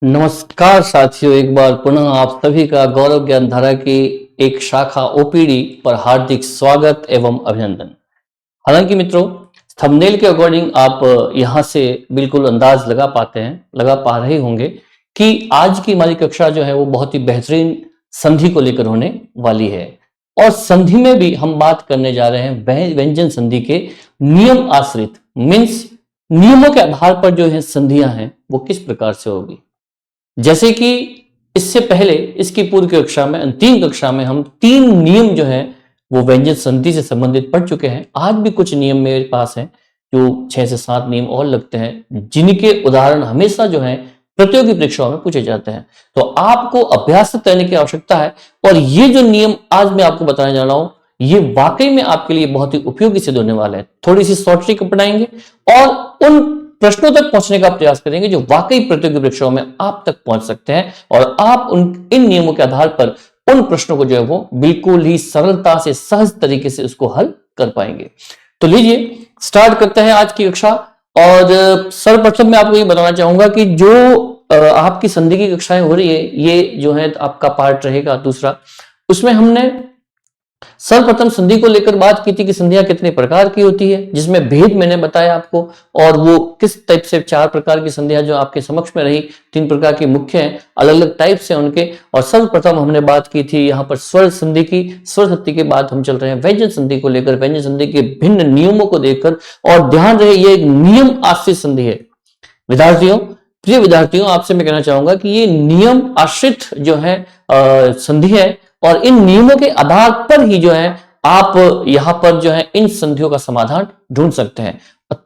नमस्कार साथियों, एक बार पुनः आप सभी का गौरव ज्ञान धारा की एक शाखा ओपीडी पर हार्दिक स्वागत एवं अभिनंदन। हालांकि मित्रों, थंबनेल के अकॉर्डिंग आप यहां से बिल्कुल अंदाज लगा पा रहे होंगे कि आज की हमारी कक्षा जो है वो बहुत ही बेहतरीन संधि को लेकर होने वाली है। और संधि में भी हम बात करने जा रहे हैं व्यंजन संधि के नियम आश्रित, मीन्स नियमों के आधार पर जो है संधियां हैं वो किस प्रकार से होगी। जैसे कि इससे पहले इसकी पूर्व कक्षा में, अंतिम कक्षा में हम 3 नियम जो है वो व्यंजन संधि से संबंधित पढ़ चुके हैं। आज भी कुछ नियम मेरे पास हैं जो 6 से 7 नियम और लगते हैं, जिनके उदाहरण हमेशा जो है प्रतियोगी परीक्षाओं में पूछे जाते हैं। तो आपको अभ्यास करने की आवश्यकता है। और ये जो नियम आज मैं आपको बताने जा रहा हूं, ये वाकई में आपके लिए बहुत ही उपयोगी सिद्ध होने वाला है। थोड़ी सी शॉर्ट ट्रिक अपनाएंगे और उन प्रश्नों तक पहुंचने का प्रयास करेंगे जो वाकई प्रतियोगी परीक्षाओं में आप तक पहुंच सकते हैं, और आप इन नियमों के आधार पर उन प्रश्नों को जो है वो बिल्कुल ही सरलता से, सहज तरीके से उसको हल कर पाएंगे। तो लीजिए स्टार्ट करते हैं आज की कक्षा। और सर्वप्रथम मैं आपको ये बताना चाहूंगा कि जो आपकी संधि की कक्षाएं हो रही है, ये जो है आपका पार्ट रहेगा दूसरा। उसमें हमने सर्वप्रथम संधि को लेकर बात की थी कि संधियां कितने प्रकार की होती है, जिसमें भेद मैंने बताया आपको, और वो किस टाइप से 4 प्रकार की संधियां जो आपके समक्ष में रही, 3 प्रकार की मुख्य हैं, अलग अलग टाइप से उनके। और सर्वप्रथम हमने बात की थी यहाँ पर स्वर संधि की। स्वर संधि के बाद हम चल रहे हैं व्यंजन संधि को लेकर, व्यंजन संधि के भिन्न नियमों को देखकर। और ध्यान रहे, ये एक नियम आश्रित संधि है। विद्यार्थियों, प्रिय विद्यार्थियों, आपसे मैं कहना चाहूंगा कि ये नियम आश्रित जो है संधि है, और इन नियमों के आधार पर ही जो है आप यहां पर जो है इन संधियों का समाधान ढूंढ सकते हैं।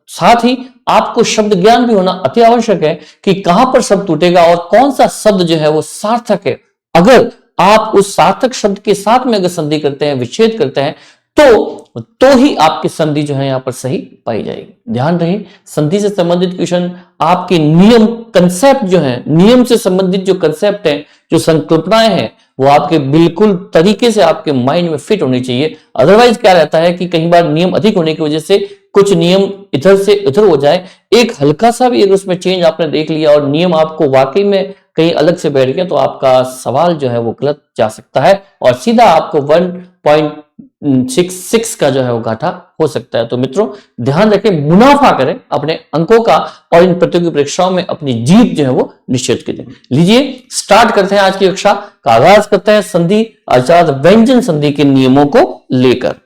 साथ ही आपको शब्द ज्ञान भी होना अति आवश्यक है कि कहां पर शब्द टूटेगा और कौन सा शब्द जो है वो सार्थक है। अगर आप उस सार्थक शब्द के साथ में अगर संधि करते हैं, विच्छेद करते हैं, तो ही आपकी संधि जो है यहां पर सही पाई जाएगी। ध्यान रहे, संधि से संबंधित क्वेश्चन आपके नियम, कंसेप्ट जो है, नियम से संबंधित जो कंसेप्ट है, जो संकल्पनाएं हैं, वो आपके बिल्कुल तरीके से आपके माइंड में फिट होनी चाहिए। अदरवाइज क्या रहता है कि कई बार नियम अधिक होने की वजह से कुछ नियम इधर से उधर हो जाए, एक हल्का सा भी अगर उसमें चेंज आपने देख लिया और नियम आपको वाकई में कहीं अलग से बैठ गया, तो आपका सवाल जो है वो गलत जा सकता है और सीधा आपको 1.66 का जो है वो घाटा हो सकता है। तो मित्रों, ध्यान रखें, मुनाफा करें अपने अंकों का, और इन प्रतियोगी परीक्षाओं में अपनी जीत जो है वो निश्चित करें। लीजिए स्टार्ट करते हैं आज की कक्षा का, आगाज करते हैं संधि अर्थात व्यंजन संधि के नियमों को लेकर।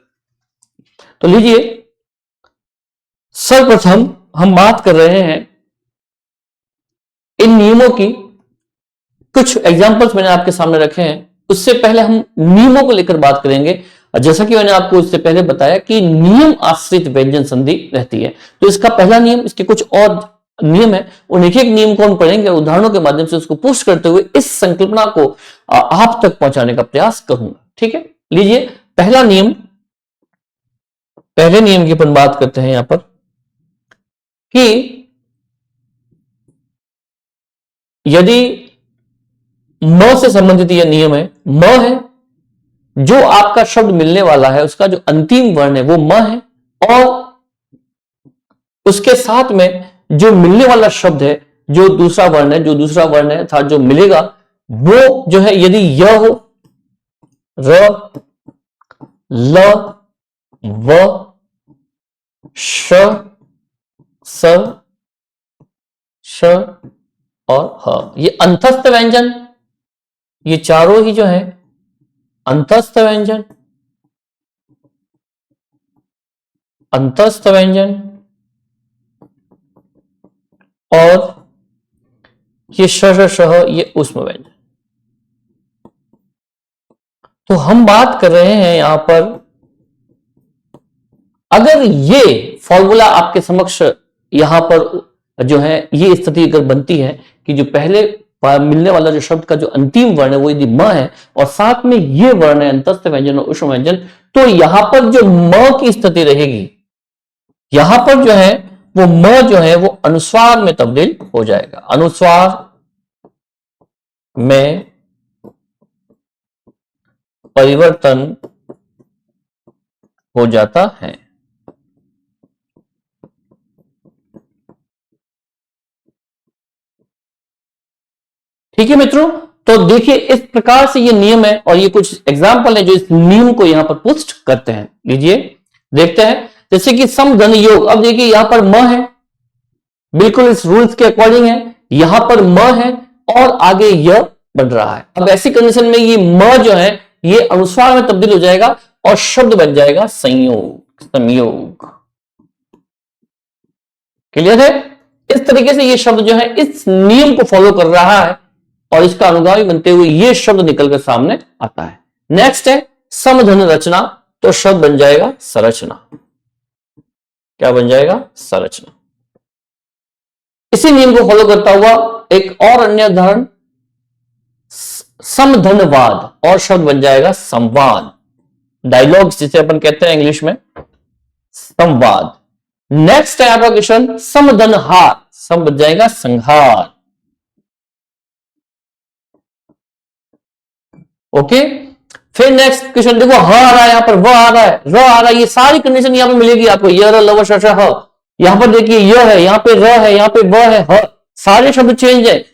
तो लीजिए सर्वप्रथम हम बात कर रहे हैं इन नियमों की। कुछ एग्जांपल्स मैंने आपके सामने रखे हैं। उससे पहले हम नियमों को लेकर बात करेंगे। जैसा कि मैंने आपको इससे पहले बताया कि नियम आश्रित व्यंजन संधि रहती है। तो इसका पहला नियम, इसके कुछ और नियम है, उन एक एक नियम को हम पढ़ेंगे, उदाहरणों के माध्यम से उसको पुष्ट करते हुए इस संकल्पना को आप तक पहुंचाने का प्रयास करूंगा। ठीक है, लीजिए पहला नियम, पहले नियम की अपन बात करते हैं यहां पर कि यदि म से संबंधित यह नियम है, म है, जो आपका शब्द मिलने वाला है उसका जो अंतिम वर्ण है वो म है, और उसके साथ में जो मिलने वाला शब्द है, जो दूसरा वर्ण है, था जो मिलेगा, वो जो है यदि य हो, र, ल, व, श, स, श और ह, ये अंतस्थ व्यंजन, ये चारों ही जो है अंतस्थ व्यंजन, अंतस्थ व्यंजन, और ये ये ऊष्म व्यंजन। तो हम बात कर रहे हैं यहां पर, अगर ये फॉर्मूला आपके समक्ष यहां पर जो है ये स्थिति अगर बनती है कि जो पहले मिलने वाला जो शब्द का जो अंतिम वर्ण है वो यदि म है और साथ में ये वर्ण है अंतस्थ व्यंजन और ऊष्म व्यंजन, तो यहां पर जो म की स्थिति रहेगी, यहां पर जो है वो म जो है वो अनुस्वार में तब्दील हो जाएगा, अनुस्वार में परिवर्तन हो जाता है। ठीक है मित्रों, तो देखिए इस प्रकार से ये नियम है और ये कुछ एग्जाम्पल है जो इस नियम को यहां पर पुष्ट करते हैं। लीजिए देखते हैं, जैसे कि सम धन योग। अब देखिए यहां पर म है, बिल्कुल इस रूल्स के अकॉर्डिंग है, यहां पर म है और आगे य बन रहा है। अब ऐसी कंडीशन में ये म जो है ये अनुस्वार में तब्दील हो जाएगा और शब्द बन जाएगा संयोग, संयोग। क्लियर है? इस तरीके से ये शब्द जो है इस नियम को फॉलो कर रहा है और इसका अनुगामी बनते हुए ये शब्द निकलकर सामने आता है। नेक्स्ट है समधन रचना, तो शब्द बन जाएगा संरचना। क्या बन जाएगा? संरचना। इसी नियम को फॉलो करता हुआ एक और अन्य उदाहरण, समधनवाद, और शब्द बन जाएगा संवाद। डायलॉग्स जिसे अपन कहते हैं इंग्लिश में, संवाद। नेक्स्ट है आपका क्वेश्चन समधनहार, सम बन जाएगा संहार। ओके, फिर नेक्स्ट क्वेश्चन देखो, ह आ रहा है यहां पर, व आ रहा है, र आ रहा है, ये सारी कंडीशन यहां पर मिलेगी आपको। य र लव श ह, यहां पर देखिए य है, यहां पे र है, यहां पे व है, ह, सारे शब्द चेंज है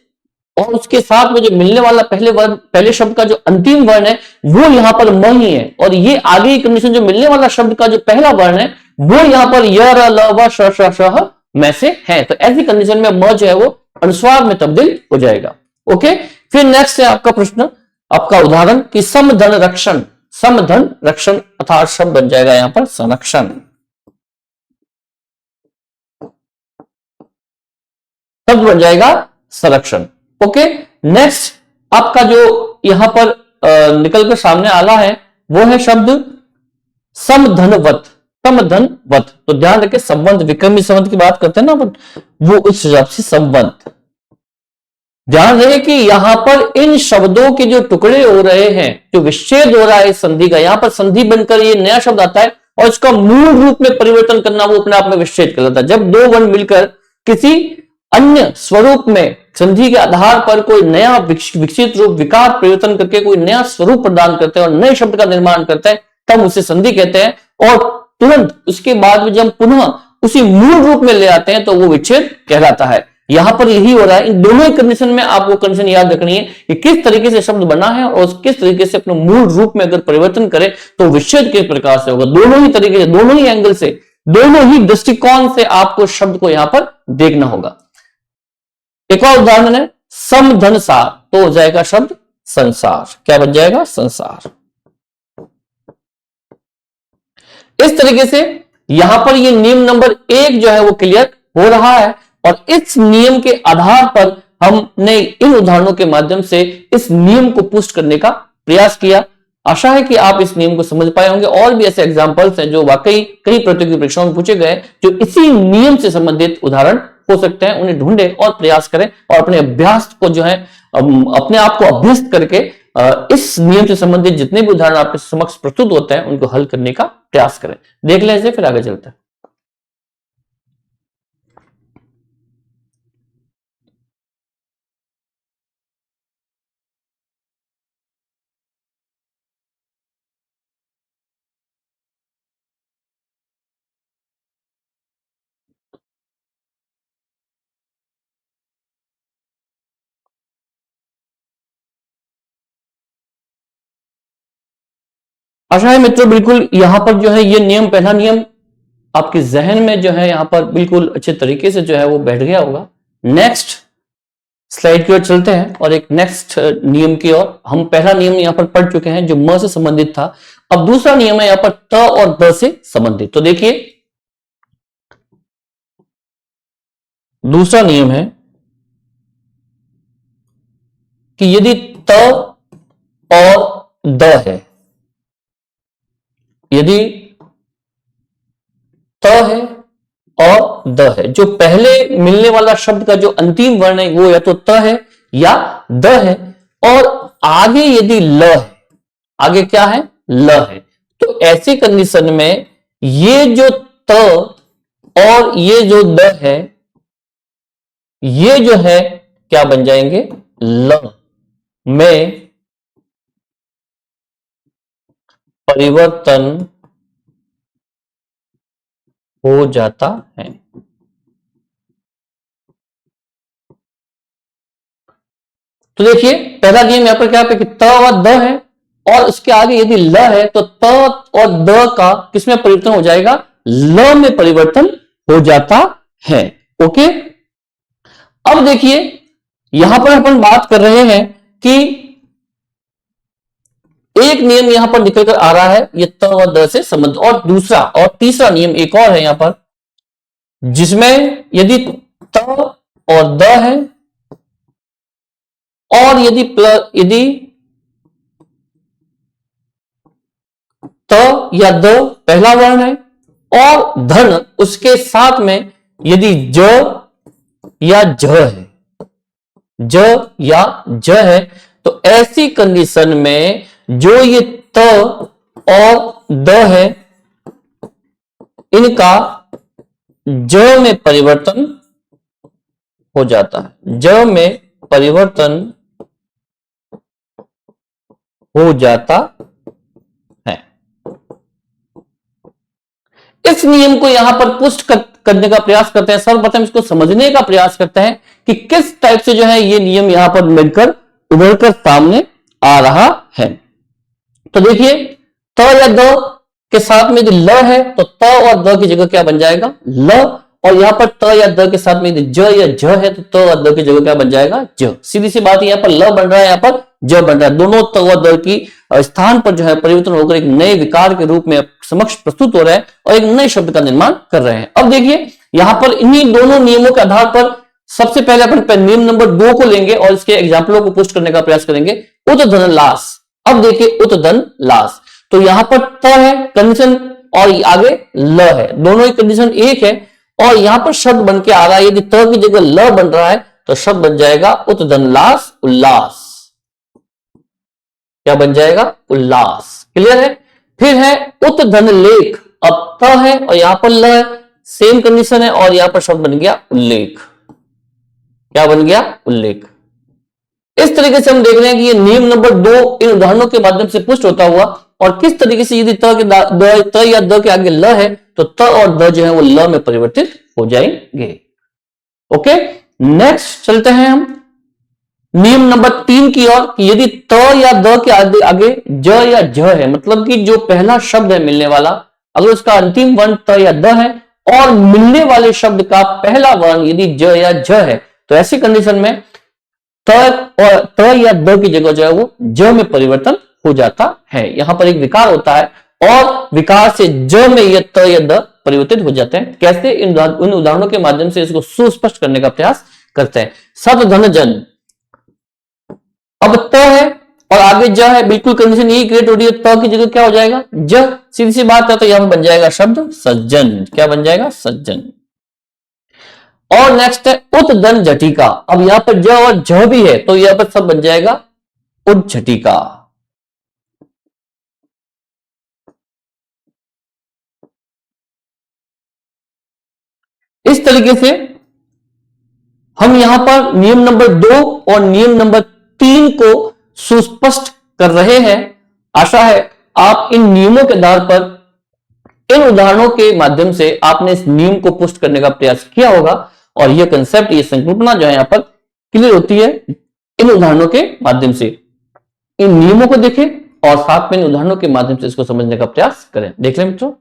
और उसके साथ में जो मिलने वाला पहले वर्ण, पहले शब्द का जो अंतिम वर्ण है वो यहां पर म ही है और ये आगे की कंडीशन जो मिलने वाला शब्द का जो पहला वर्ण है वो यहां पर य र ल व श ह में से है। तो ऐसी कंडीशन में म जो है वो अनुस्वार में तब्दील हो जाएगा। ओके, फिर नेक्स्ट है आपका प्रश्न, आपका उदाहरण कि समधन रक्षण, समधन रक्षण अर्थात शब्द बन जाएगा यहां पर संरक्षण। शब्द बन जाएगा संरक्षण। ओके, नेक्स्ट आपका जो यहां पर निकल कर सामने आला है वो है शब्द समधनवत, समधनवत। तो ध्यान रखें संबंध, विक्रमी संबंध की बात करते हैं ना अपन, वो उस हिसाब से संबंध। ध्यान रहे कि यहां पर इन शब्दों के जो टुकड़े हो रहे हैं, जो विच्छेद हो रहा है इस संधि का, यहां पर संधि बनकर ये नया शब्द आता है और इसका मूल रूप में परिवर्तन करना वो अपने आप में विच्छेद कहलाता है। जब दो वर्ण मिलकर किसी अन्य स्वरूप में संधि के आधार पर कोई नया विकसित रूप, विकार परिवर्तन करके कोई नया स्वरूप प्रदान करते हैं और नए शब्द का निर्माण करते हैं, तब उसे संधि कहते हैं। और तुरंत उसके बाद में जब पुनः उसी मूल रूप में ले आते हैं तो वो विच्छेद कहलाता है। यहां पर यही हो रहा है। इन दोनों ही कंडीशन में आपको कंडीशन याद रखनी है कि किस तरीके से शब्द बना है और किस तरीके से अपने मूल रूप में अगर परिवर्तन करे तो विच्छेद किस प्रकार से होगा। दोनों ही तरीके से, दोनों ही एंगल से, दोनों ही दृष्टिकोण से आपको शब्द को यहां पर देखना होगा। एक और उदाहरण है समधनसार, तो हो जाएगा शब्द संसार। क्या बन जाएगा? संसार। इस तरीके से यहां पर ये नियम नंबर 1 जो है वो क्लियर हो रहा है और इस नियम के आधार पर हमने इन उदाहरणों के माध्यम से इस नियम को पुष्ट करने का प्रयास किया। आशा है कि आप इस नियम को समझ पाए होंगे। और भी ऐसे एग्जाम्पल्स हैं जो वाकई कई प्रतियोगी परीक्षाओं में पूछे गए, जो इसी नियम से संबंधित उदाहरण हो सकते हैं। उन्हें ढूंढे और प्रयास करें और अपने अभ्यास को जो है अपने आप को अभ्यस्त करके इस नियम से संबंधित जितने भी उदाहरण आपके समक्ष प्रस्तुत होते हैं उनको हल करने का प्रयास करें। देख लें इसे, फिर आगे चलते हैं। आशा है मित्रों बिल्कुल यहां पर जो है ये नियम, पहला नियम आपके जहन में जो है यहां पर बिल्कुल अच्छे तरीके से जो है वो बैठ गया होगा। नेक्स्ट स्लाइड की ओर चलते हैं और एक नेक्स्ट नियम की ओर। हम पहला नियम यहां पर पढ़ चुके हैं जो म से संबंधित था। अब दूसरा नियम है यहां पर त और द से संबंधित। तो देखिए दूसरा नियम है कि यदि त और द है, यदि त है और द है, जो पहले मिलने वाला शब्द का जो अंतिम वर्ण है वो या तो त है या द है और आगे यदि ल है, आगे क्या है? ल है, तो ऐसी कंडीशन में ये जो त और ये जो द है ये जो है क्या बन जाएंगे? ल में परिवर्तन हो जाता है। तो देखिए पहला नियम यहां पर क्या पे कि त और द है, और उसके आगे यदि ल है तो त और द का किसमें परिवर्तन हो जाएगा, ल में परिवर्तन हो जाता है। ओके, अब देखिए यहां पर अपन बात कर रहे हैं कि एक नियम यहां पर निकल कर आ रहा है ये त और द से संबंध, और दूसरा और तीसरा नियम एक और है यहां पर, जिसमें यदि त और द है और यदि त या द पहला वर्ण है और धन उसके साथ में यदि ज या ज है, ज या ज है, तो ऐसी कंडीशन में जो ये त और द है इनका ज में परिवर्तन हो जाता है, ज में परिवर्तन हो जाता है। इस नियम को यहां पर पुष्ट करने का प्रयास करते हैं, सर्वप्रथम इसको समझने का प्रयास करते हैं कि किस टाइप से जो है ये नियम यहां पर मिलकर उभरकर सामने आ रहा है। तो देखिए त या द के साथ में यदि ल है तो त और द की जगह क्या बन जाएगा, ल, और यहां पर त या द के साथ में यदि ज या झ है तो त और द की जगह क्या बन जाएगा, ज। सीधी सी बात है, यहां पर ल बन रहा है, यहां पर ज बन रहा है, दोनों त और द की स्थान पर जो है परिवर्तन होकर एक नए विकार के रूप में समक्ष प्रस्तुत हो रहा है और एक नए शब्द का निर्माण कर रहे हैं। अब देखिए यहां पर इन्हीं दोनों नियमों के आधार पर सबसे पहले अपन नियम नंबर 2 को लेंगे और इसके एग्जाम्पलों को पुष्ट करने का प्रयास करेंगे। उत धन लास, अब देखिए उत धन लास, तो यहां पर त है कंडीशन और आगे ल है, दोनों ही कंडीशन एक है, और यहां पर शब्द बन के आ रहा है, यदि त की जगह ल बन रहा है तो शब्द बन जाएगा उत धन लास उल्लास। क्या बन जाएगा, उल्लास। क्लियर है। फिर है उत धन लेख, अब त है और यहां पर ल है, सेम कंडीशन है, और यहां पर शब्द बन गया उल्लेख। क्या बन गया, उल्लेख। इस तरीके से हम देख रहे हैं कि ये नियम नंबर 2 इन उदाहरणों के माध्यम से पुष्ट होता हुआ, और किस तरीके से यदि त या द के आगे ल है तो त और द जो है वो ल में परिवर्तित हो जाएंगे। ओके, नेक्स्ट चलते हैं हम नियम नंबर 3 की ओर, कि यदि त या द के आगे ज या झ है, मतलब कि जो पहला शब्द है मिलने वाला, अगर उसका अंतिम वर्ण त या द है और मिलने वाले शब्द का पहला वर्ण यदि ज या झ है, तो ऐसी कंडीशन में त और त या द की जगह जो है वो ज में परिवर्तन हो जाता है। यहां पर एक विकार होता है और विकार से ज में यह त या द परिवर्तित हो जाते हैं। कैसे, इन उदाहरणों के माध्यम से इसको सुस्पष्ट करने का प्रयास करते हैं। सत धन जन, अब त है और आगे ज है, बिल्कुल कंडीशन यही क्रिएट हो रही है, त की जगह क्या हो जाएगा, ज। सीधी सी बात है, तो यहां पर बन जाएगा शब्द सज्जन। क्या बन जाएगा, सज्जन। और नेक्स्ट है उत धन झटिका, अब यहां पर ज और झ भी है तो यहां पर सब बन जाएगा उज्झटिका। इस तरीके से हम यहां पर नियम नंबर 2 और नियम नंबर 3 को सुस्पष्ट कर रहे हैं। आशा है आप इन नियमों के आधार पर, इन उदाहरणों के माध्यम से आपने इस नियम को पुष्ट करने का प्रयास किया होगा, और यह कंसेप्ट, यह संकल्पना जो है यहां पर क्लियर होती है इन उदाहरणों के माध्यम से। इन नियमों को देखें और साथ में इन उदाहरणों के माध्यम से इसको समझने का प्रयास करें। देख लें मित्रों।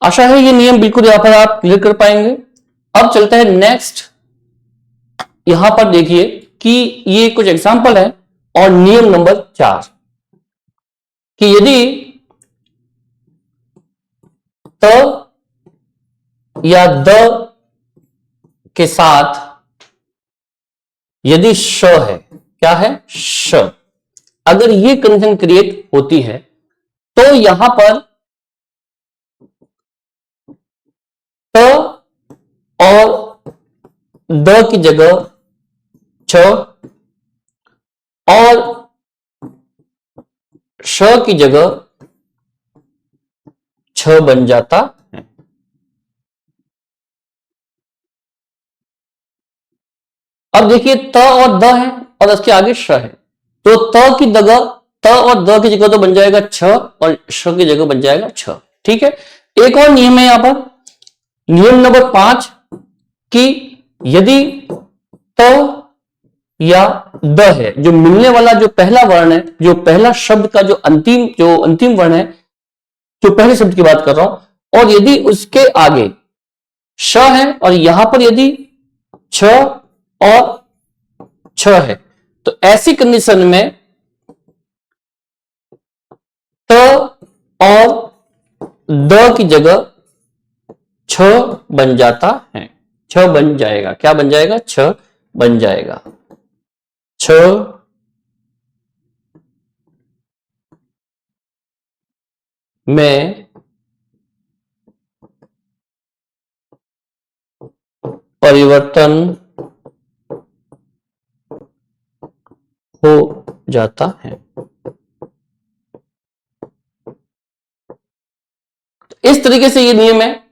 आशा है ये नियम बिल्कुल यहां पर आप क्लियर कर पाएंगे। अब चलते हैं नेक्स्ट। यहां पर देखिए कि ये कुछ एग्जांपल है, और नियम नंबर 4, कि यदि त या द के साथ यदि श है, क्या है, श, अगर ये कंडीशन क्रिएट होती है तो यहां पर त और द की जगह छ और श की जगह छ बन जाता है। अब देखिए त और द है और उसके आगे श है, तो त की जगह, त और द की जगह तो बन जाएगा छ और श की जगह बन जाएगा छ। ठीक है, एक और नियम है यहां पर, नियम नंबर 5 कि यदि त या द है, जो मिलने वाला जो पहला वर्ण है, जो पहला शब्द का जो अंतिम वर्ण है, जो पहले शब्द की बात कर रहा हूं, और यदि उसके आगे श है और यहां पर यदि छ और छ है, तो ऐसी कंडीशन में त और द की जगह छ बन जाता है, छ बन जाएगा, क्या बन जाएगा, छ बन जाएगा। छ में परिवर्तन हो जाता है। इस तरीके से ये नियम है।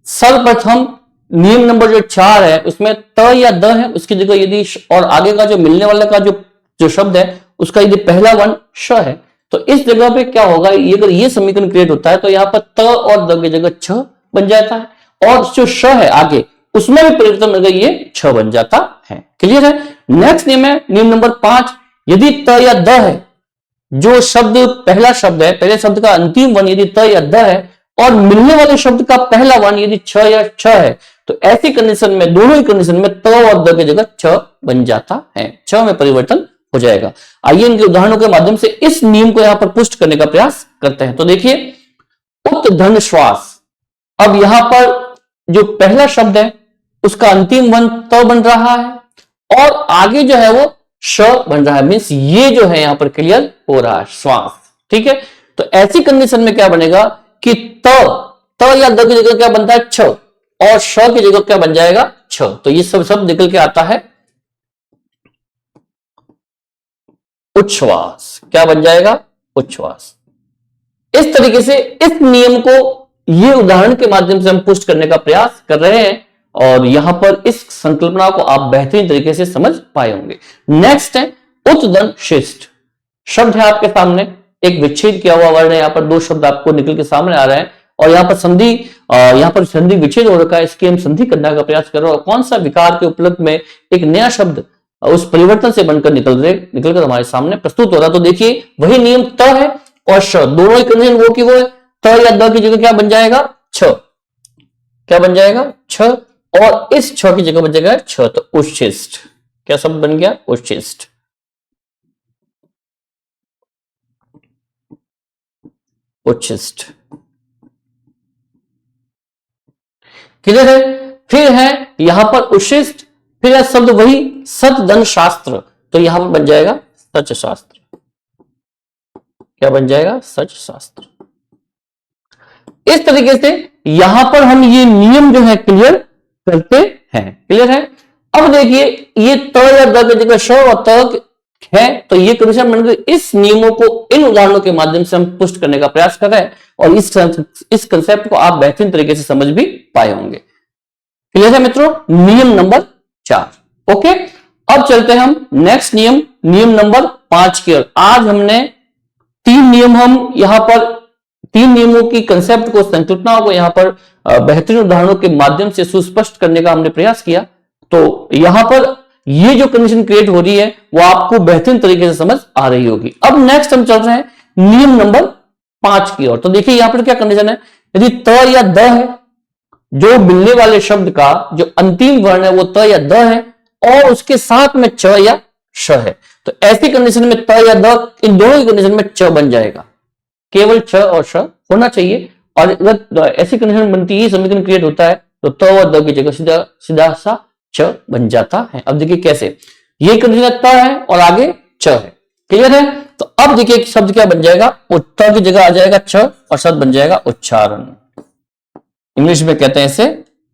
सर्वप्रथम नियम नंबर जो 4 है उसमें त या द है, उसकी जगह यदि और आगे का जो मिलने वाला का जो शब्द है उसका यदि पहला वर्ण श है, तो इस जगह पे क्या होगा, ये अगर ये समीकरण क्रिएट होता है तो यहां पर त और द की जगह छ बन जाता है और जो श है आगे उसमें भी परिवर्तन अगर ये छ बन जाता है। क्लियर है। नेक्स्ट नियम है नियम नंबर 5, यदि त या द है, जो शब्द पहला शब्द है, पहले शब्द का अंतिम वर्ण यदि त या द है और मिलने वाले शब्द का पहला वर्ण यदि छ या छ है, तो ऐसी कंडीशन में, दोनों ही कंडीशन में त और द की जगह छ बन जाता है, छ में परिवर्तन हो जाएगा। आइए इनके उदाहरणों के माध्यम से इस नियम को यहां पर पुष्ट करने का प्रयास करते हैं। तो देखिए, उत्धन श्वास, अब यहां पर जो पहला शब्द है उसका अंतिम वर्ण त बन रहा है और आगे जो है वो श बन रहा है, मीन्स ये जो है यहां पर क्लियर हो रहा है, श्वास। ठीक है, तो ऐसी कंडीशन में क्या बनेगा कि त या द की जगह क्या बनता है, छ, और श की जगह क्या बन जाएगा, छ। तो ये सब शब्द निकल के आता है उच्छ्वास, क्या बन जाएगा, उच्छ्वास। इस तरीके से इस नियम को ये उदाहरण के माध्यम से हम पुष्ट करने का प्रयास कर रहे हैं और यहां पर इस संकल्पना को आप बेहतरीन तरीके से समझ पाए होंगे। नेक्स्ट है उत्दन शिष्ट। शब्द है आपके सामने, एक विच्छेद किया हुआ वर्ण है, यहां पर दो शब्द आपको निकल के सामने आ रहे हैं और यहां पर संधि विच्छेद हो रखा है, इसकी हम संधि करने का प्रयास कर रहे हैं। और कौन सा विकार के उपलब्ध में एक नया शब्द उस परिवर्तन से बनकर निकलकर हमारे सामने प्रस्तुत हो रहा है। तो देखिए, वही नियम त है और श, दोनों ही कंडीशन वो की वो है। त या द की जगह क्या बन जाएगा, छ, क्या बन जाएगा, छ, और इस छ की जगह बन जाएगा छ, तो उच्छिष्ट, क्या शब्द बन गया, उच्छिष्ट। उच्छिष्ट, क्लियर है। फिर है यहां पर उच्छिष्ट, फिर है शब्द वही सतधन शास्त्र, तो यहां पर बन जाएगा सच शास्त्र, क्या बन जाएगा, सच शास्त्र। इस तरीके से यहां पर हम ये नियम जो है क्लियर करते हैं। क्लियर है। अब देखिए, ये त या द की जगह श और त है, तो ये कंडीशन बन गई। इस नियमों को इन उदाहरणों के माध्यम से हम पुष्ट करने का प्रयास कर रहे हैं और इस कंसेप्ट को आप बेहतरीन तरीके से समझ भी पाए होंगे। क्लियर है मित्रों, नियम नंबर 4। ओके, अब चलते हैं हम नेक्स्ट नियम, नियम नंबर 5 की ओर। आज हमने तीन नियमों की कंसेप्ट को, संकल्पनाओं को यहां पर बेहतरीन उदाहरणों के माध्यम से सुस्पष्ट करने का हमने प्रयास किया। तो यहां पर ये जो कंडीशन क्रिएट हो रही है वो आपको बेहतरीन तरीके से समझ आ रही होगी। अब नेक्स्ट हम चल रहे हैं नियम नंबर 5 की ओर। तो देखिए यहां पर क्या कंडीशन है, यदि त या द है, जो मिलने वाले शब्द का जो अंतिम वर्ण है वो त या द है और उसके साथ में च या श है, तो ऐसी कंडीशन में त या द, इन दोनों की कंडीशन में च बन जाएगा, केवल छ और श होना चाहिए। और अगर ऐसी कंडीशन बनती है, समीकरण क्रिएट होता है, तो त और द की जगह सीधा सीधा सा च बन जाता है। अब देखिए कैसे, ये कंडीशन त है और आगे च है। क्लियर है? तो अब देखिए शब्द क्या बन जाएगा, त की जगह आ जाएगा च और शब्द बन जाएगा उच्चारण। इंग्लिश में कहते हैं इसे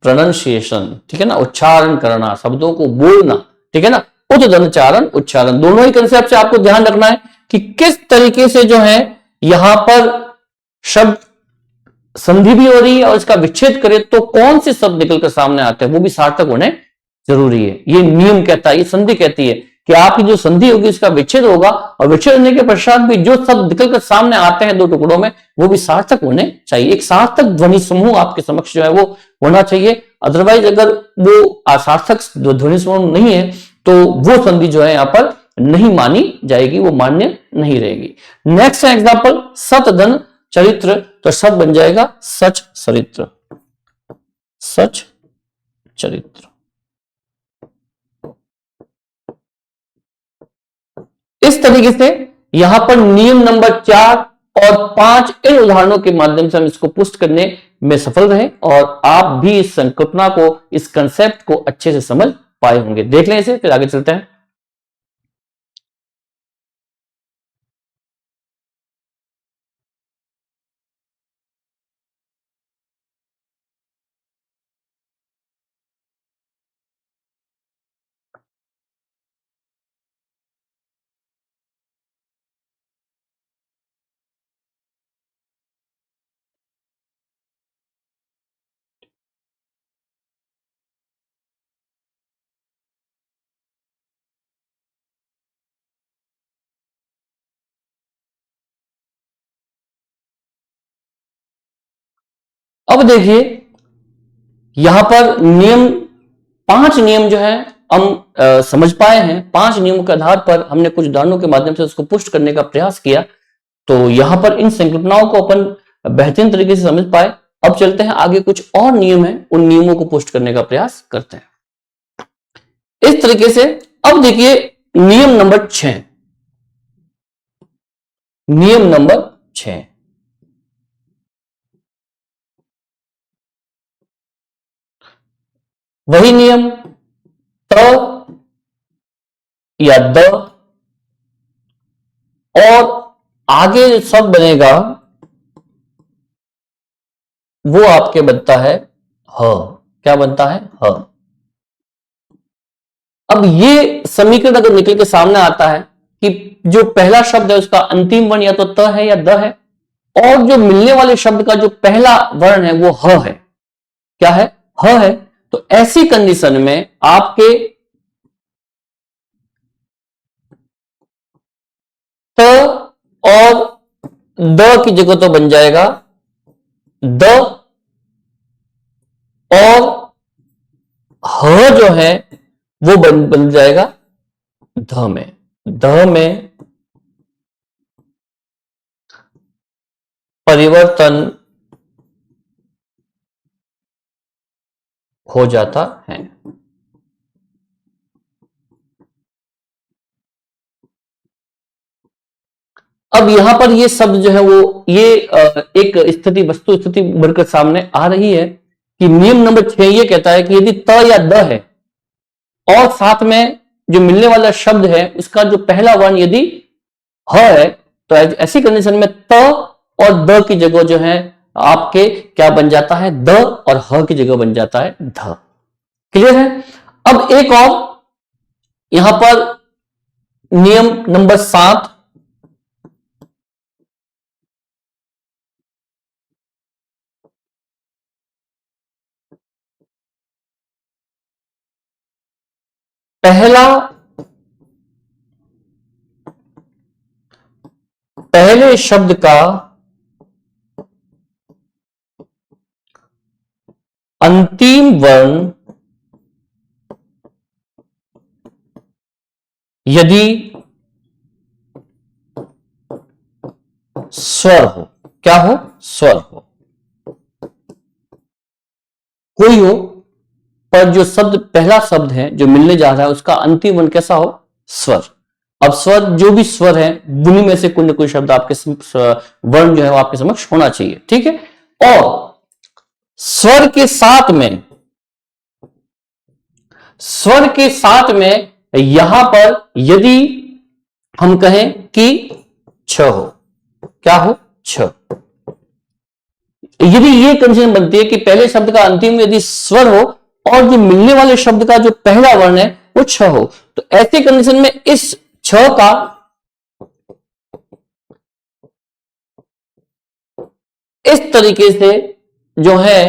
प्रोनाउंसिएशन, ठीक है ना, उच्चारण करना, शब्दों को बोलना, ठीक है ना, उच्चारण उच्चारण। दोनों ही कंसेप्ट से आपको ध्यान रखना है कि किस तरीके से जो है यहां पर शब्द संधि भी हो रही है और इसका विच्छेद करें तो कौन से शब्द निकलकर सामने आते हैं, वो भी सार्थक होने जरूरी है। ये नियम कहता है, ये संधि कहती है कि आपकी जो संधि होगी उसका विच्छेद होगा और विच्छेद होने के पश्चात भी जो शब्द निकलकर सामने आते हैं दो टुकड़ों में, वो भी सार्थक होने चाहिए। एक सार्थक ध्वनि समूह आपके समक्ष जो है वो होना चाहिए। अदरवाइज अगर वो असार्थक ध्वनि समूह नहीं है तो वो संधि जो है यहां पर नहीं मानी जाएगी, वो मान्य नहीं रहेगी। नेक्स्ट एग्जाम्पल सत धन चरित्र, तो शब्द बन जाएगा सच चरित्र, सच चरित्र। इस तरीके से यहां पर नियम नंबर 4 और 5 इन उदाहरणों के माध्यम से हम इसको पुष्ट करने में सफल रहे और आप भी इस संकल्पना को, इस कंसेप्ट को अच्छे से समझ पाए होंगे। देख लें इसे, फिर आगे चलते हैं। अब देखिए यहां पर नियम 5 नियम जो है हम समझ पाए हैं। 5 नियमों के आधार पर हमने कुछ उदाहरणों के माध्यम से उसको पुष्ट करने का प्रयास किया, तो यहां पर इन संकल्पनाओं को अपन बेहतरीन तरीके से समझ पाए। अब चलते हैं आगे, कुछ और नियम है, उन नियमों को पुष्ट करने का प्रयास करते हैं इस तरीके से। अब देखिए नियम नंबर 6, नियम नंबर 6, वही नियम त या द और आगे जो शब्द बनेगा वो आपके बनता है ह। क्या बनता है? ह। अब ये समीकरण अगर निकल के सामने आता है कि जो पहला शब्द है उसका अंतिम वर्ण या तो त है या द है और जो मिलने वाले शब्द का जो पहला वर्ण है वो ह है। क्या है? ह है। तो ऐसी कंडीशन में आपके त और द की जगह तो बन जाएगा द और ह जो है वो बन जाएगा ध में। ध में परिवर्तन हो जाता है। अब यहां पर ये शब्द जो है वो ये एक स्थिति, वस्तु स्थिति बढ़कर सामने आ रही है कि नियम नंबर 6 ये कहता है कि यदि त या द है और साथ में जो मिलने वाला शब्द है उसका जो पहला वर्ण यदि ह है तो ऐसी कंडीशन में त और द की जगह जो है आपके क्या बन जाता है? द और ह की जगह बन जाता है ध। क्लियर है? अब एक और यहां पर नियम नंबर 7, पहले शब्द का अंतिम वर्ण यदि स्वर हो, क्या हो? स्वर हो, कोई हो, पर जो शब्द पहला शब्द है जो मिलने जा रहा है उसका अंतिम वर्ण कैसा हो? स्वर। अब स्वर, जो भी स्वर है उन्हीं में से कोई ना कोई शब्द आपके वर्ण जो है वो आपके समक्ष होना चाहिए। ठीक है? और स्वर के साथ में यहां पर यदि हम कहें कि छ हो, क्या हो, छ, यदि ये कंडीशन बनती है कि पहले शब्द का अंतिम यदि स्वर हो और जो मिलने वाले शब्द का जो पहला वर्ण है वो छ हो, तो ऐसी कंडीशन में इस छ का इस तरीके से जो है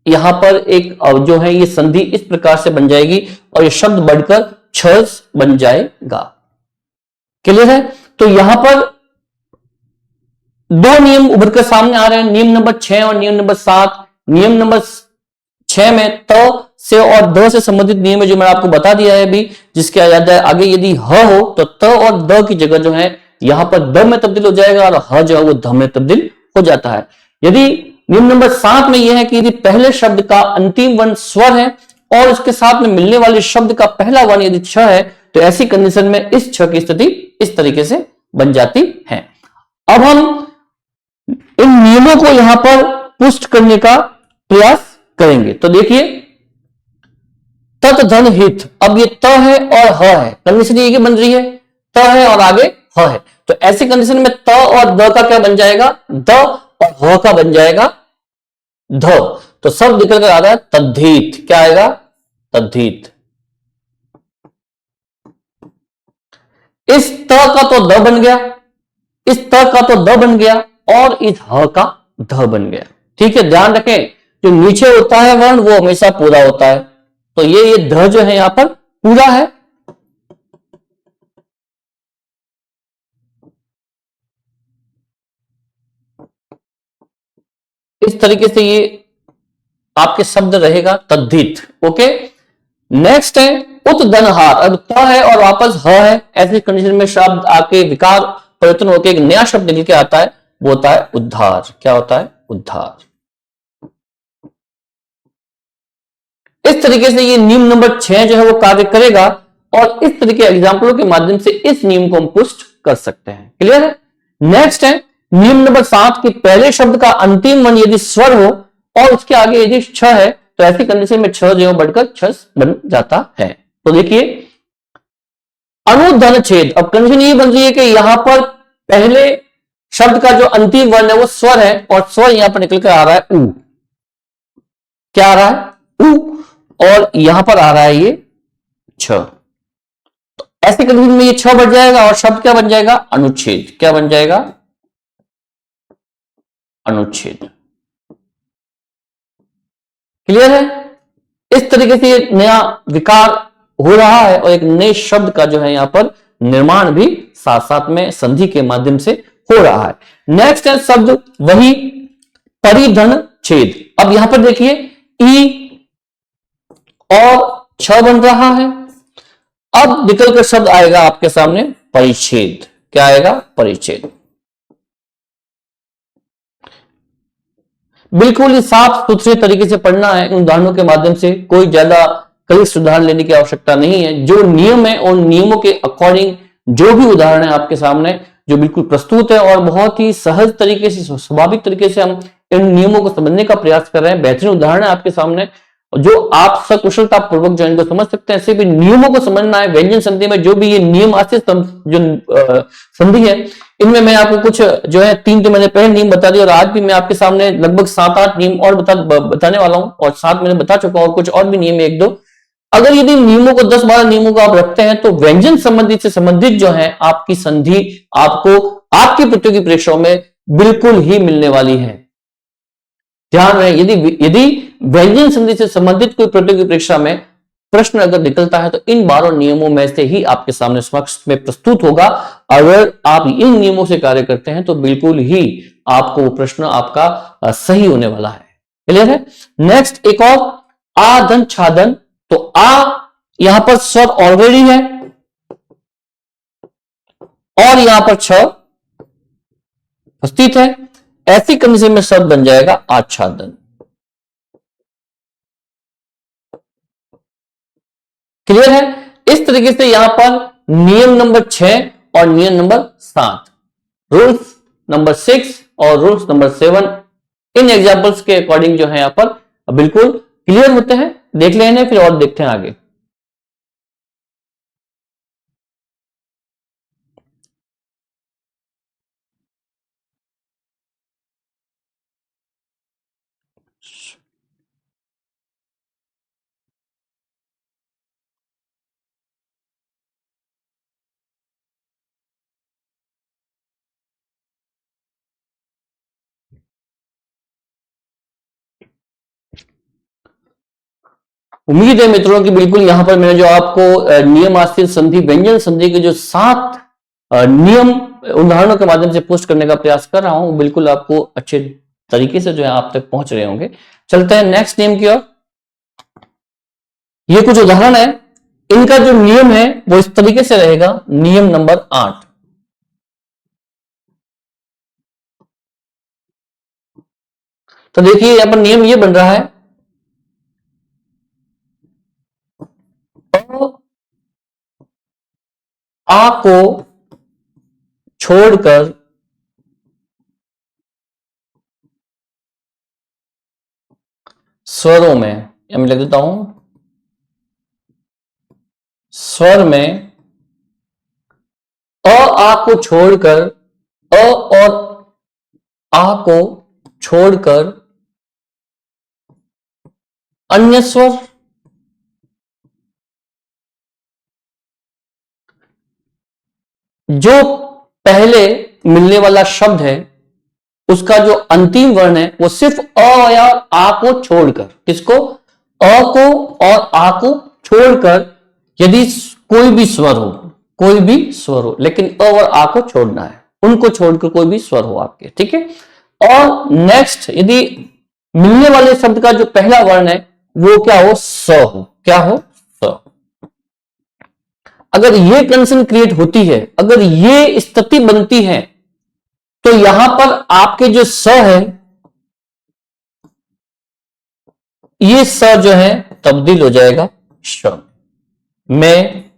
यहां पर एक जो है ये संधि इस प्रकार से बन जाएगी और ये शब्द बढ़कर छस बन जाएगा। क्लियर है? तो यहां पर दो नियम उभर कर सामने आ रहे हैं, नियम नंबर 6 और नियम नंबर 7। नियम नंबर 6 में त से और द से संबंधित नियम है जो मैंने आपको बता दिया है अभी, जिसके आगे यदि ह हो तो त और द की जगह जो है यहां पर द में तब्दील हो जाएगा और ह जो है वो ध में तब्दील हो जाता है। यदि नियम नंबर 7 में यह है कि यदि पहले शब्द का अंतिम वर्ण स्वर है और उसके साथ में मिलने वाले शब्द का पहला वर्ण यदि छ है, तो ऐसी कंडीशन में इस छ की स्थिति इस तरीके से बन जाती है। अब हम इन नियमों को यहां पर पुष्ट करने का प्रयास करेंगे। तो देखिए, तत् धन हित, अब ये त है और ह है, कंडीशन ये बन रही है, त है और आगे ह है, तो ऐसी कंडीशन में त और द का क्या बन जाएगा, द, और ह का बन जाएगा ध। तो सब निकल कर आ रहा है तद्धित, क्या आएगा, तद्धित। इस त का तो द बन गया, इस त का तो द बन गया और इस ह का ध बन गया। ठीक है, ध्यान रखें, जो नीचे होता है वर्ण वो हमेशा पूरा होता है, तो ये ध जो है यहां पर पूरा है। इस तरीके से ये आपके शब्द रहेगा तद्धित। ओके, नेक्स्ट है उत्दनहार। अब त है और वापस ह है, ऐसी कंडीशन में शब्द आपके विकार परिवर्तन होकर एक नया शब्द निकल के आता है, वो होता है उद्धार। क्या होता है, उद्धार। इस तरीके से ये नियम नंबर 6 जो है वो कार्य करेगा और इस तरीके के एग्जाम्पलों के माध्यम से इस नियम को हम पुष्ट कर सकते हैं। क्लियर है? नेक्स्ट है नियम नंबर 7 कि पहले शब्द का अंतिम वर्ण यदि स्वर हो और उसके आगे यदि छ है, तो ऐसी कंडीशन में छ जो बढ़कर छस बन जाता है। तो देखिए, अनुधन छेद। अब कंडीशन ये बन रही है कि यहां पर पहले शब्द का जो अंतिम वर्ण है वो स्वर है और स्वर यहां पर निकल कर आ रहा है उ। क्या आ रहा है, उ, और यहां पर आ रहा है ये छ। तो ऐसी कंडीशन में ये छ बढ़ जाएगा और शब्द क्या बन जाएगा, अनुच्छेद। क्या बन जाएगा, अनुच्छेद। क्लियर है? इस तरीके से ये नया विकार हो रहा है और एक नए शब्द का जो है यहां पर निर्माण भी साथ साथ में संधि के माध्यम से हो रहा है। नेक्स्ट है शब्द वही परिधन छेद। अब यहां पर देखिए ई और छ बन रहा है, अब निकल कर शब्द आएगा आपके सामने परिच्छेद। क्या आएगा, परिच्छेद। बिल्कुल ही साफ सुथरे तरीके से पढ़ना है, इन उदाहरणों के माध्यम से कोई ज्यादा कई उदाहरण लेने की आवश्यकता नहीं है। जो नियम है उन नियमों के अकॉर्डिंग जो भी उदाहरण है आपके सामने जो बिल्कुल प्रस्तुत है और बहुत ही सहज तरीके से, स्वाभाविक तरीके से हम इन नियमों को समझने का प्रयास कर रहे हैं। बेहतरीन उदाहरण है आपके सामने जो आप सकुशलता पूर्वक जो इनको समझ सकते हैं। ऐसे भी नियमों को समझना है। व्यंजन संधि में जो भी ये नियम आश्रित जो संधि है, इनमें मैं आपको कुछ जो है 3 तो मैंने पहले नियम बता दिए और आज भी मैं आपके सामने लगभग 7-8 नियम और बताने वाला हूं और 7 मैंने बता चुका हूं और कुछ और भी नियम 1-2। अगर यदि नियमों को 10-12 नियमों को आप रखते हैं तो व्यंजन संबंधित से संबंधित जो है आपकी संधि आपको आपकी प्रतियोगी परीक्षाओं में बिल्कुल ही मिलने वाली है। ध्यान रहे, यदि व्यंजन संधि से संबंधित कोई प्रतियोगी परीक्षा में प्रश्न अगर निकलता है तो इन 12 नियमों में से ही आपके सामने समक्ष में प्रस्तुत होगा। अगर आप इन नियमों से कार्य करते हैं तो बिल्कुल ही आपको वो प्रश्न आपका सही होने वाला है। क्लियर है? नेक्स्ट एक और आधन छादन। तो आ यहां पर स्वर ऑलरेडी है और यहां पर छ उपस्थित है, ऐसी कंडीशन में शब्द बन जाएगा आच्छादन। क्लियर है? इस तरीके से यहां पर नियम नंबर 6 और नियम नंबर 7, रूल्स नंबर 6 और रूल्स नंबर 7 इन एग्जांपल्स के अकॉर्डिंग जो है यहां पर बिल्कुल क्लियर होते हैं। देख लेने फिर और देखते हैं आगे। उम्मीद है मित्रों कि बिल्कुल यहां पर मैंने जो आपको नियम आश्रित संधि व्यंजन संधि के जो 7 नियम उदाहरणों के माध्यम से पोस्ट करने का प्रयास कर रहा हूं, बिल्कुल आपको अच्छे तरीके से जो है आप तक पहुंच रहे होंगे। चलते हैं नेक्स्ट नियम की ओर। ये कुछ उदाहरण है, इनका जो नियम है वो इस तरीके से रहेगा। नियम नंबर 8, तो देखिए यहां पर नियम ये बन रहा है, आ को छोड़कर स्वरों में, या मैं लिख देता हूं, स्वर में आ को छोड़कर, अ और आ को छोड़कर अन्य स्वर, जो पहले मिलने वाला शब्द है उसका जो अंतिम वर्ण है वो सिर्फ अ या आ को छोड़कर, किसको, अ को और आ को छोड़कर, यदि कोई भी स्वर हो, कोई भी स्वर हो, लेकिन अ और आ को छोड़ना है, उनको छोड़कर कोई भी स्वर हो आपके, ठीक है। और नेक्स्ट, यदि मिलने वाले शब्द का जो पहला वर्ण है वो क्या हो, स हो, क्या हो, स। अगर ये कंडीशन क्रिएट होती है, अगर ये स्थिति बनती है, तो यहां पर आपके जो स है, ये स जो है तब्दील हो जाएगा श में,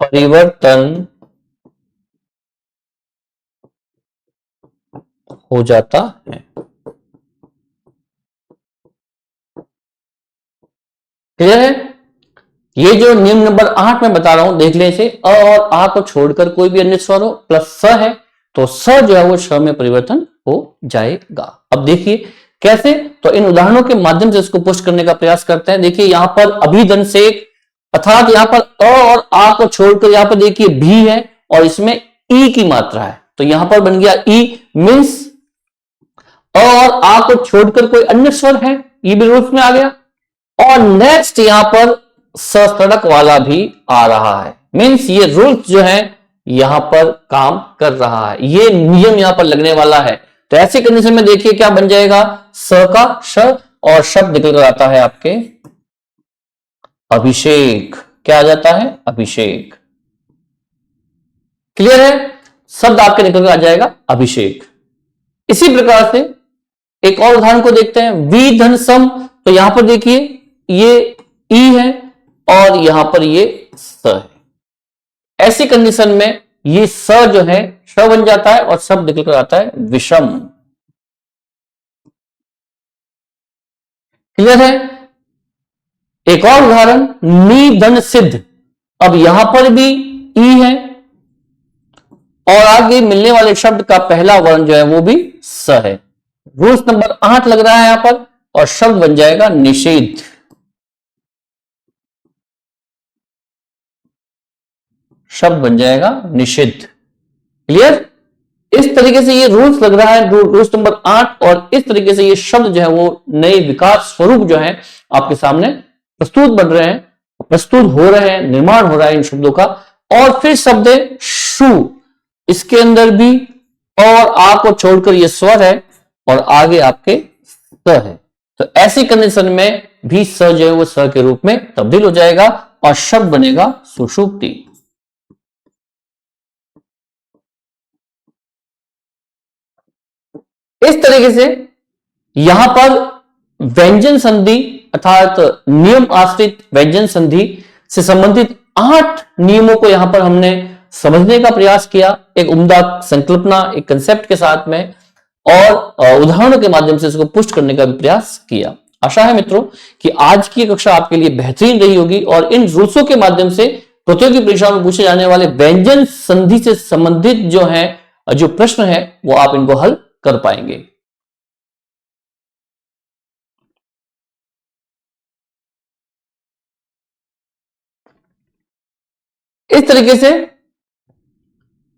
परिवर्तन हो जाता है। क्लियर है? ये जो नियम नंबर 8 में बता रहा हूं, देख ले इसे, अ और आ को छोड़कर कोई भी अन्य स्वर हो प्लस स है, तो स जो है वो श में परिवर्तन हो जाएगा। अब देखिए कैसे, तो इन उदाहरणों के माध्यम से इसको पुष्ट करने का प्रयास करते हैं। देखिए यहां पर अभिधन से, अर्थात यहां पर अ और आ को छोड़कर यहां पर देखिए भी है और इसमें ई की मात्रा है, तो यहां पर बन गया ई, मीन्स अ और आ को छोड़कर कोई अन्य स्वर है, ये भी रूल्स में आ गया। और नेक्स्ट यहां पर सड़क वाला भी आ रहा है, मीन्स ये रूल्स जो है यहां पर काम कर रहा है, ये नियम यहां पर लगने वाला है। तो ऐसी कंडीशन में देखिए क्या बन जाएगा, स का श और शब्द निकल कर आता है आपके अभिषेक। क्या आ जाता है, अभिषेक। क्लियर है? शब्द आपके निकल कर आ जाएगा अभिषेक। इसी प्रकार से एक और उदाहरण को देखते हैं, वी धन सम, तो यहां पर देखिए ये ई है और यहां पर ये स है। ऐसी कंडीशन में ये स जो है श बन जाता है और शब्द निकल कर आता है विषम। क्लियर है? एक और उदाहरण, नी धन सिद्ध, अब यहां पर भी ई है और आगे मिलने वाले शब्द का पहला वर्ण जो है वो भी स है। रूल्स नंबर 8 लग रहा है यहां पर, और शब्द बन जाएगा निषेध। शब्द बन जाएगा निषिद्ध। क्लियर? इस तरीके से ये रूल्स लग रहा है, रूल्स नंबर 8, और इस तरीके से ये शब्द जो है वो नए विकास स्वरूप जो है आपके सामने प्रस्तुत बन रहे हैं, प्रस्तुत हो रहे हैं, निर्माण हो रहा है इन शब्दों का। और फिर शब्द है शु, इसके अंदर भी और आ को छोड़कर ये स्वर है और आगे आपके स है, तो ऐसी कंडीशन में भी स जो है वो स के रूप में तब्दील हो जाएगा और शब्द बनेगा सुषुप्ति। इस तरीके से यहां पर व्यंजन संधि अर्थात नियम आश्रित व्यंजन संधि से संबंधित 8 नियमों को यहां पर हमने समझने का प्रयास किया, एक उम्दा संकल्पना, एक कंसेप्ट के साथ में, और उदाहरणों के माध्यम से इसको पुष्ट करने का भी प्रयास किया। आशा है मित्रों कि आज की कक्षा आपके लिए बेहतरीन रही होगी और इन रूल्सों के माध्यम से प्रतियोगी परीक्षा में पूछे जाने वाले व्यंजन संधि से संबंधित जो है, जो प्रश्न है वो आप इनको हल कर पाएंगे। इस तरीके से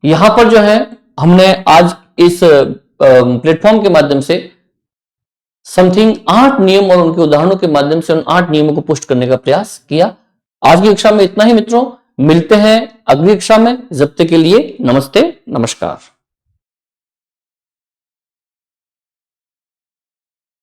यहां पर जो है हमने आज इस प्लेटफॉर्म के माध्यम से समथिंग 8 नियम और उनके उदाहरणों के माध्यम से उन 8 नियमों को पुष्ट करने का प्रयास किया। आज की कक्षा में इतना ही मित्रों, मिलते हैं अगली कक्षा में। जब तक के लिए नमस्ते, नमस्कार।